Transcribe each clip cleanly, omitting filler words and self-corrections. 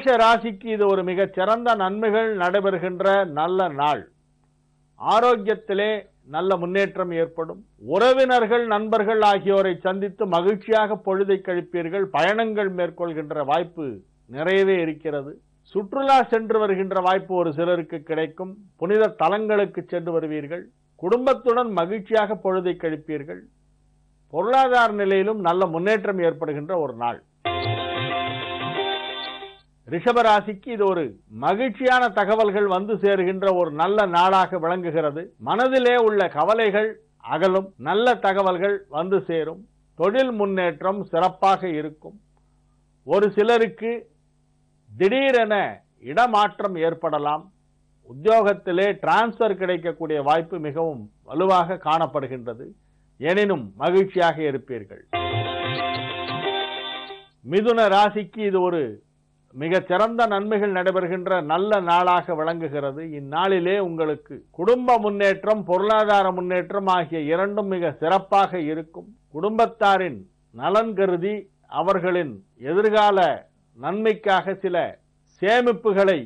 மேஷ ராசிக்கு இது ஒரு மிகச் சிறந்த நன்மைகள் நடைபெறுகின்ற நல்ல நாள். ஆரோக்கியத்திலே நல்ல முன்னேற்றம் ஏற்படும். உறவினர்கள், நண்பர்கள் ஆகியோரை சந்தித்து மகிழ்ச்சியாக பொழுதை கழிப்பீர்கள். பயணங்கள் மேற்கொள்கின்ற வாய்ப்பு நிறையவே இருக்கிறது. சுற்றுலா சென்று வருகின்ற வாய்ப்பு ஒரு சிலருக்கு கிடைக்கும். புனித தலங்களுக்கு சென்று வருவீர்கள். குடும்பத்துடன் மகிழ்ச்சியாக பொழுதை கழிப்பீர்கள். பொருளாதார நிலையிலும் நல்ல முன்னேற்றம் ஏற்படுகின்ற ஒரு நாள். ரிஷபராசிக்கு இது ஒரு மகிழ்ச்சியான தகவல்கள் வந்து சேருகின்ற ஒரு நல்ல நாளாக விளங்குகிறது. மனதிலே உள்ள கவலைகள் அகலும். நல்ல தகவல்கள் வந்து சேரும். தொழில் முன்னேற்றம் சிறப்பாக இருக்கும். ஒரு சிலருக்கு திடீரென இடமாற்றம் ஏற்படலாம். உத்தியோகத்திலே டிரான்ஸ்பர் கிடைக்கக்கூடிய வாய்ப்பு மிகவும் வலுவாக காணப்படுகின்றது. எனினும் மகிழ்ச்சியாக இருப்பீர்கள். மிதுன ராசிக்கு இது ஒரு மிகச் சிறந்த நன்மைகள் நடைபெறுகின்ற நல்ல நாளாக விளங்குகிறது. இந்நாளிலே உங்களுக்கு குடும்ப முன்னேற்றம், பொருளாதார முன்னேற்றம் ஆகிய இரண்டும் மிக சிறப்பாக இருக்கும். குடும்பத்தாரின் நலன் கருதி அவர்களின் எதிர்கால நன்மைக்காக சில சேமிப்புகளை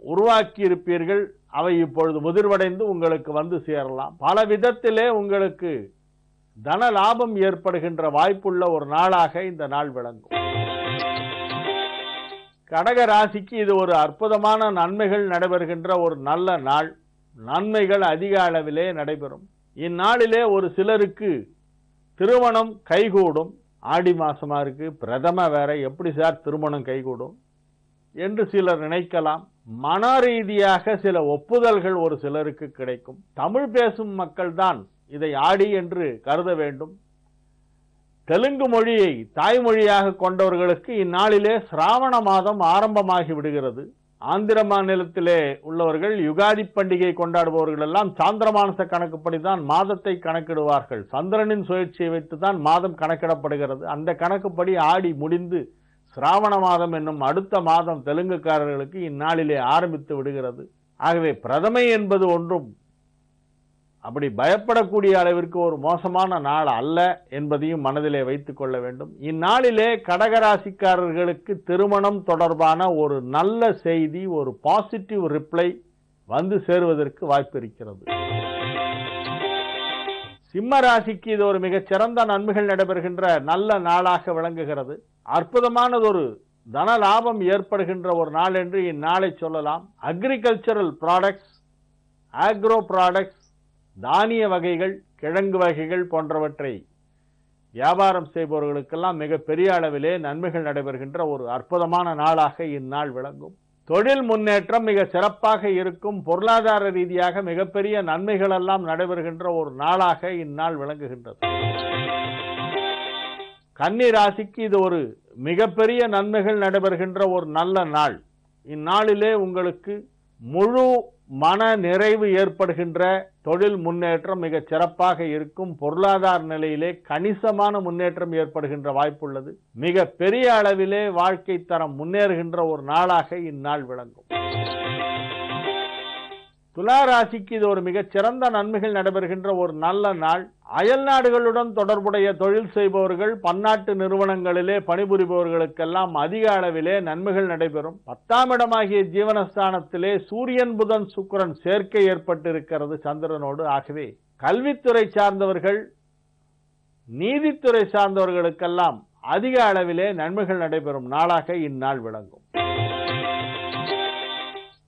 உருவாக்கி இருப்பீர்கள். அவை இப்பொழுது முதிர்வடைந்து உங்களுக்கு வந்து சேரலாம். பல விதத்திலே உங்களுக்கு தன லாபம் ஏற்படுகின்ற வாய்ப்புள்ள ஒரு நாளாக இந்த நாள் விளங்கும். கடக ராசிக்கு இது ஒரு அற்புதமான நன்மைகள் நடைபெறுகின்ற ஒரு நல்ல நாள். நன்மைகள் அதிக அளவிலே நடைபெறும். இந்நாளிலே ஒரு சிலருக்கு திருமணம் கைகூடும். ஆடி மாசமா இருக்கு, பிரதம வேற, எப்படி சார் திருமணம் கைகூடும் என்று சிலர் நினைக்கலாம். மன ரீதியாக சில ஒப்புதல்கள் ஒரு சிலருக்கு கிடைக்கும். தமிழ் பேசும் மக்கள் தான் இதை ஆடி என்று கருத வேண்டும். தெலுங்கு மொழியை தாய்மொழியாக கொண்டவர்களுக்கு இந்நாளிலே சிராவண மாதம் ஆரம்பமாகி விடுகிறது. ஆந்திர மாநிலத்திலே உள்ளவர்கள் யுகாதி பண்டிகை கொண்டாடுபவர்கள் எல்லாம் சாந்திரமானச கணக்குப்படிதான் மாதத்தை கணக்கிடுவார்கள். சந்திரனின் சுழற்சியை வைத்துதான் மாதம் கணக்கிடப்படுகிறது. அந்த கணக்குப்படி ஆடி முடிந்து சிராவண மாதம் என்னும் அடுத்த மாதம் தெலுங்குக்காரர்களுக்கு இந்நாளிலே ஆரம்பித்து விடுகிறது. ஆகவே பிரதமை என்பது ஒன்றும் அப்படி பயப்படக்கூடிய அளவிற்கு ஒரு மோசமான நாள் அல்ல என்பதையும் மனதிலே வைத்துக் கொள்ள வேண்டும். இந்நாளிலே கடகராசிக்காரர்களுக்கு திருமணம் தொடர்பான ஒரு நல்ல செய்தி, ஒரு பாசிட்டிவ் ரிப்ளை வந்து சேருவதற்கு வாய்ப்பு இருக்கிறது. சிம்ம ராசிக்கு இது ஒரு மிகச் சிறந்த நன்மைகள் நடைபெறுகின்ற நல்ல நாளாக விளங்குகிறது. அற்புதமானதொரு தன லாபம் ஏற்படுகின்ற ஒரு நாள் என்று இந்நாளை சொல்லலாம். அக்ரிகல்ச்சரல் ப்ராடக்ட்ஸ், ஆக்ரோ ப்ராடக்ட்ஸ், தானிய வகைகள், கிழங்கு வகைகள் போன்றவற்றை வியாபாரம் செய்பவர்களுக்கெல்லாம் மிக பெரிய அளவிலே நன்மைகள் நடைபெறுகின்ற ஒரு அற்புதமான நாளாக இந்நாள் விளங்கும். தொழில் முன்னேற்றம் மிக சிறப்பாக இருக்கும். பொருளாதார ரீதியாக மிகப்பெரிய நன்மைகள் எல்லாம் நடைபெறுகின்ற ஒரு நாளாக இந்நாள் விளங்குகின்றது. கன்னி ராசிக்கு இது ஒரு மிகப்பெரிய நன்மைகள் நடைபெறுகின்ற ஒரு நல்ல நாள். இந்நாளிலே உங்களுக்கு முழு மன நிறைவு ஏற்படுகின்ற தொழில் முன்னேற்றம் மிக சிறப்பாக இருக்கும். பொருளாதார நிலையிலே கணிசமான முன்னேற்றம் ஏற்படுகின்ற வாய்ப்புள்ளது. மிக பெரிய அளவிலே வாழ்க்கை தரம் முன்னேறுகின்ற ஒரு நாளாக இந்நாள் விளங்கும். துலா ராசிக்கு இது ஒரு மிகச் சிறந்த நன்மைகள் நடைபெறுகின்ற ஒரு நல்ல நாள். அயல் நாடுகளுடன் தொடர்புடைய தொழில் செய்பவர்கள், பன்னாட்டு நிறுவனங்களிலே பணிபுரிபவர்களுக்கெல்லாம் அதிக அளவிலே நன்மைகள் நடைபெறும். 10ஆம் இடமாகிய ஜீவனஸ்தானத்திலே சூரியன், புதன், சுக்கிரன் சேர்க்கை ஏற்பட்டிருக்கிறது சந்திரனோடு. ஆகவே கல்வித்துறை சார்ந்தவர்கள், நீதித்துறை சார்ந்தவர்களுக்கெல்லாம் அதிக அளவிலே நன்மைகள் நடைபெறும் நாளாக இந்நாள் விளங்கும்.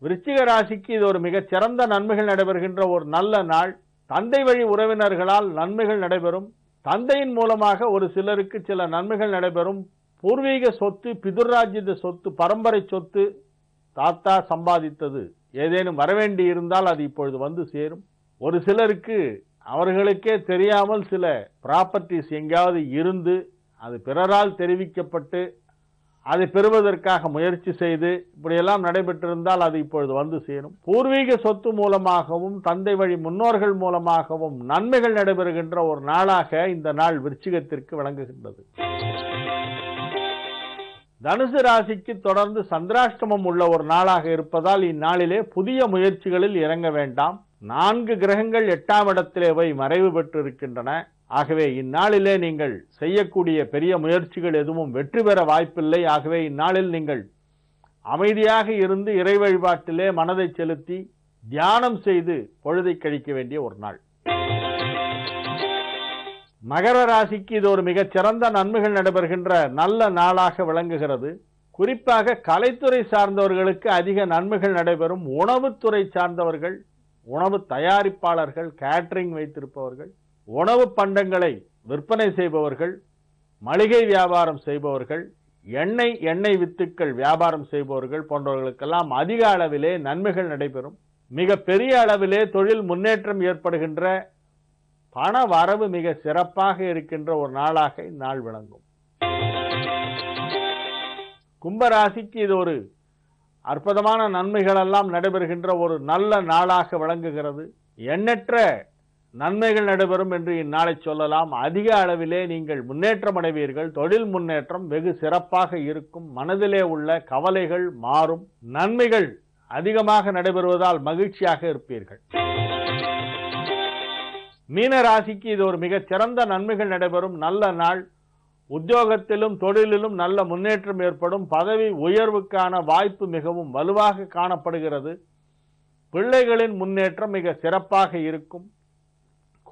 விருச்சிக ராசிக்கு இது ஒரு மிகச் சிறந்த நன்மைகள் நடைபெறுகின்ற ஒரு நல்ல நாள். தந்தை வழி உறவினர்களால் நன்மைகள் நடைபெறும். தந்தையின் மூலமாக ஒரு சிலருக்கு சில நன்மைகள் நடைபெறும். பூர்வீக சொத்து, பிதுர்ராஜ்ய சொத்து, பரம்பரை சொத்து, தாத்தா சம்பாதித்தது ஏதேனும் வரவேண்டி இருந்தால் அது இப்பொழுது வந்து சேரும். ஒரு சிலருக்கு அவர்களுக்கே தெரியாமல் சில ப்ராப்பர்ட்டிஸ் எங்கேயாவது இருந்து அது பிறரால் தெரிவிக்கப்பட்டு அதை பெறுவதற்காக முயற்சி செய்து இப்படியெல்லாம் நடைபெற்றிருந்தால் அது இப்பொழுது வந்து சேரும். பூர்வீக சொத்து மூலமாகவும் தந்தை வழி முன்னோர்கள் மூலமாகவும் நன்மைகள் நடைபெறுகின்ற ஒரு நாளாக இந்த நாள் விருச்சிகத்திற்கு விளங்குகின்றது. தனுசு ராசிக்கு தொடர்ந்து சந்திராஷ்டமம் உள்ள ஒரு நாளாக இருப்பதால் இந்நாளிலே புதிய முயற்சிகளில் இறங்க வேண்டாம். 4 கிரகங்கள் 8ஆம் இடத்திலே போய் மறைவு பெற்றிருக்கின்றன. ஆகவே இந்நாளிலே நீங்கள் செய்யக்கூடிய பெரிய முயற்சிகள் எதுவும் வெற்றி பெற வாய்ப்பில்லை. ஆகவே இந்நாளில் நீங்கள் அமைதியாக இருந்து இறை வழிபாட்டிலே மனதை செலுத்தி தியானம் செய்து பொழுதை கழிக்க வேண்டிய ஒரு நாள். மகர ராசிக்கு இது ஒரு மிகச்சிறந்த நன்மைகள் நடைபெறுகின்ற நல்ல நாளாக விளங்குகிறது. குறிப்பாக கலைத்துறை சார்ந்தவர்களுக்கு அதிக நன்மைகள் நடைபெறும். உணவுத்துறை சார்ந்தவர்கள், உணவு தயாரிப்பாளர்கள், கேட்டரிங் வைத்திருப்பவர்கள், உணவு பண்டங்களை விற்பனை செய்பவர்கள், மளிகை வியாபாரம் செய்பவர்கள், எண்ணெய் வித்துக்கள் வியாபாரம் செய்பவர்கள் போன்றவர்களுக்கெல்லாம் அதிக அளவிலே நன்மைகள் நடைபெறும். மிக பெரிய அளவிலே தொழில் முன்னேற்றம் ஏற்படுகின்ற, பண வரவு மிக சிறப்பாக இருக்கின்ற ஒரு நாளாக இந்நாள் விளங்கும். கும்பராசிக்கு இது ஒரு அற்புதமான நன்மைகள் எல்லாம் நடைபெறுகின்ற ஒரு நல்ல நாளாக விளங்குகிறது. எண்ணற்ற நன்மைகள் நடைபெறும் என்று இந்நாளை சொல்லலாம். அதிக அளவிலே நீங்கள் முன்னேற்றம் அடைவீர்கள். தொழில் முன்னேற்றம் வெகு சிறப்பாக இருக்கும். மனதிலே உள்ள கவலைகள் மாறும். நன்மைகள் அதிகமாக நடைபெறுவதால் மகிழ்ச்சியாக இருப்பீர்கள். மீன ராசிக்கு இது ஒரு மிகச் சிறந்த நன்மைகள் நடைபெறும் நல்ல நாள். உத்தியோகத்திலும் தொழிலிலும் நல்ல முன்னேற்றம் ஏற்படும். பதவி உயர்வுக்கான வாய்ப்பு மிகவும் வலுவாக காணப்படுகிறது. பிள்ளைகளின் முன்னேற்றம் மிக சிறப்பாக இருக்கும்.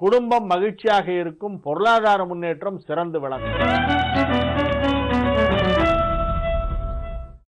குடும்பம் மகிழ்ச்சியாக இருக்கும். பொருளாதார முன்னேற்றம் சிறந்து விளங்கும்.